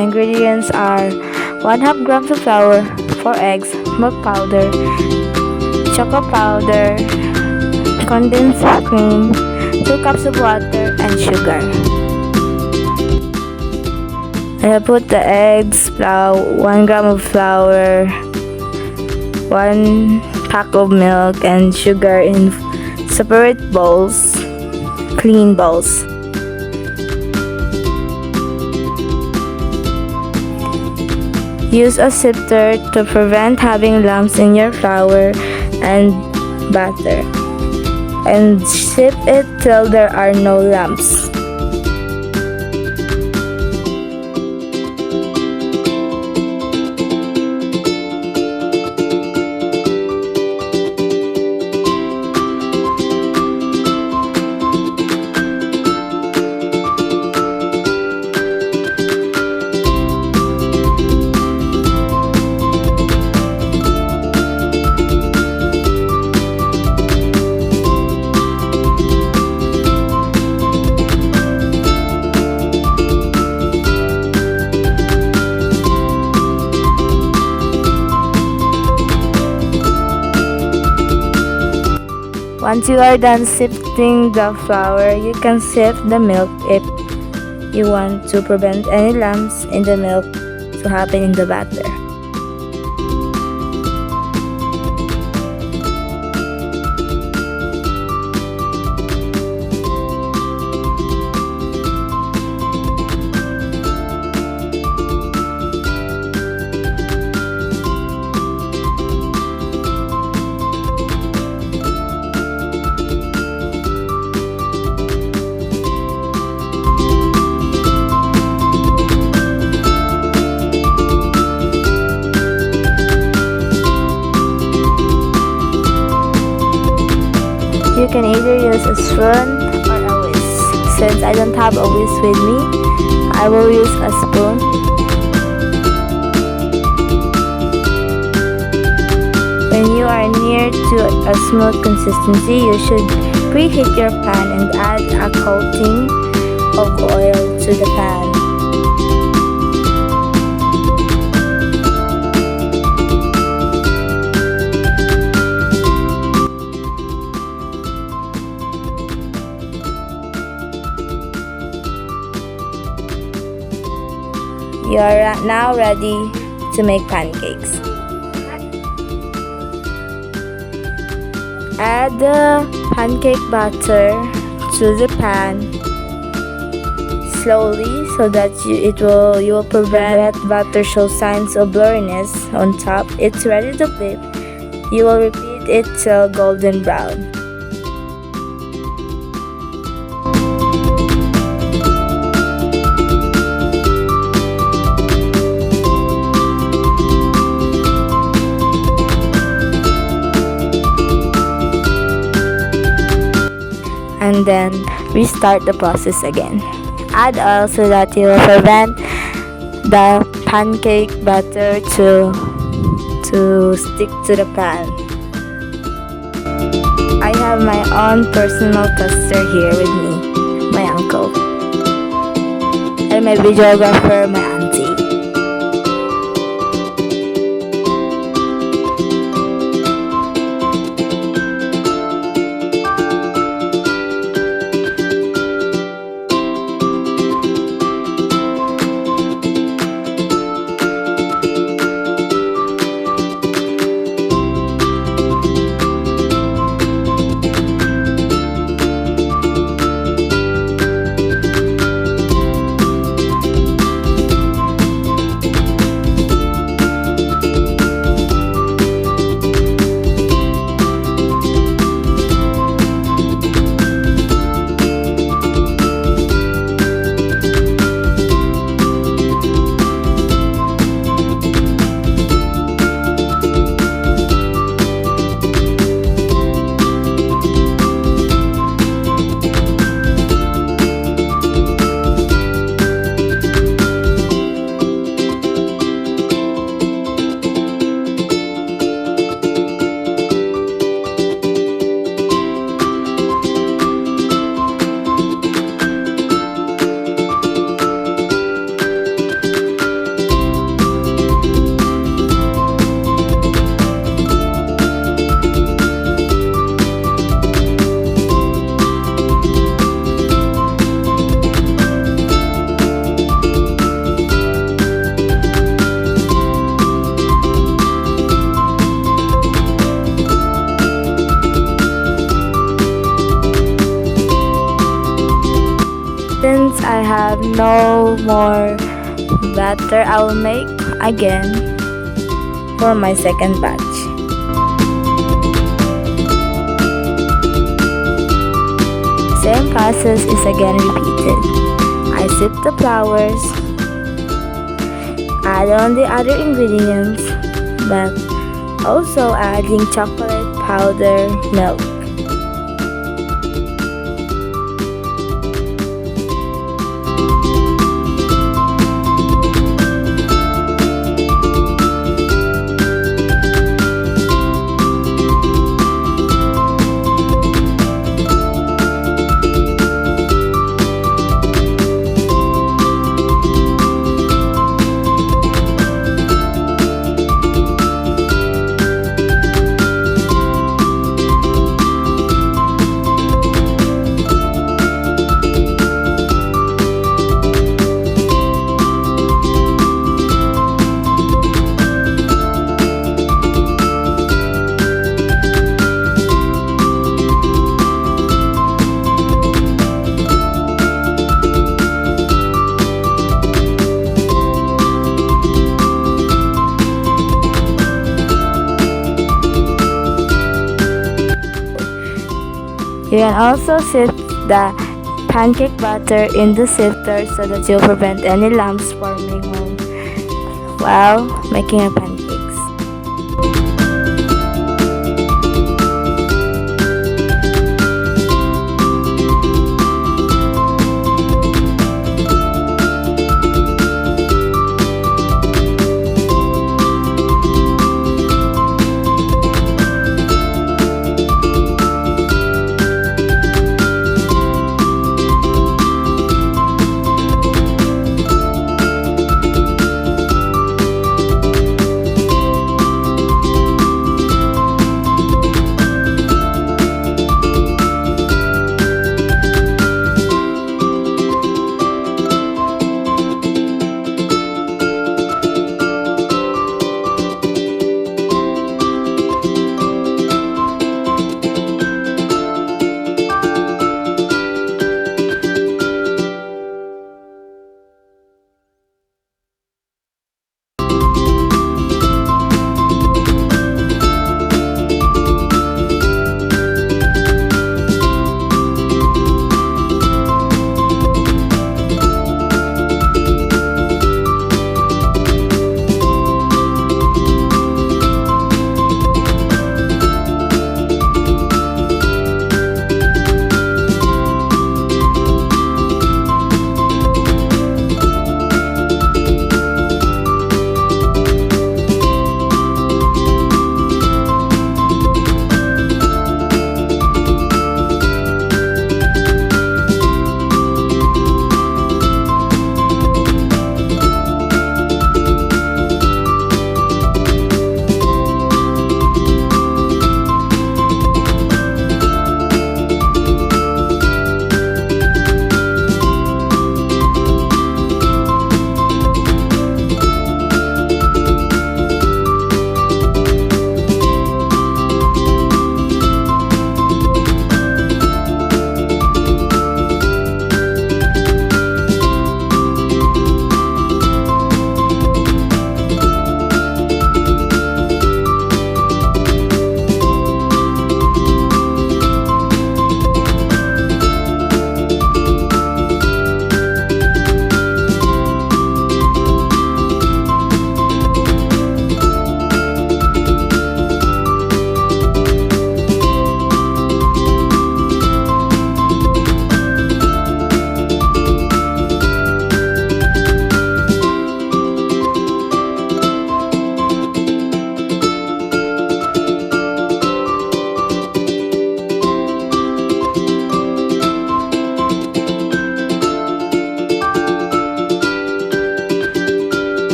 ingredients are 1/2 grams of flour, 4 eggs, milk powder, chocolate powder, condensed cream, 2 cups of water, and sugar. I have put the eggs, 1 gram of flour, 1 pack of milk, and sugar in separate bowls, clean bowls. Use a sifter to prevent having lumps in your flour and batter, and sift it till there are no lumps. Once you are done sifting the flour, you can sift the milk if you want to prevent any lumps in the milk to happen in the batter. You can either use a spoon or a whisk. Since I don't have a whisk with me, I will use a spoon. When you are near to a smooth consistency, you should preheat your pan and add a coating of oil to the pan. You are now ready to make pancakes. Add the pancake batter to the pan slowly so that you will prevent batter show signs of blurriness on top. It's ready to flip. You will repeat it till golden brown. And then restart the process again. Add oil so that you will prevent the pancake batter to stick to the pan. I have my own personal tester here with me, my uncle, and my videographer, my auntie. have no more batter, I will make again for my second batch. Same process is again repeated. I sip the flours, add on the other ingredients, but also adding chocolate powder milk. You can also sift the pancake batter in the sifter so that you'll prevent any lumps forming while making your pancakes.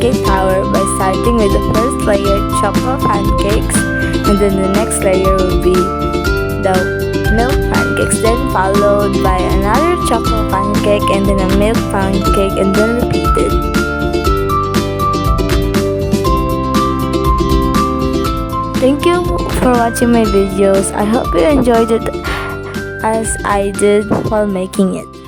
pancake flour by starting with the first layer, chocolate pancakes, and then the next layer will be the milk pancakes, then followed by another chocolate pancake and then a milk pancake, and then repeated. Thank you for watching my videos. I hope you enjoyed it as I did while making it.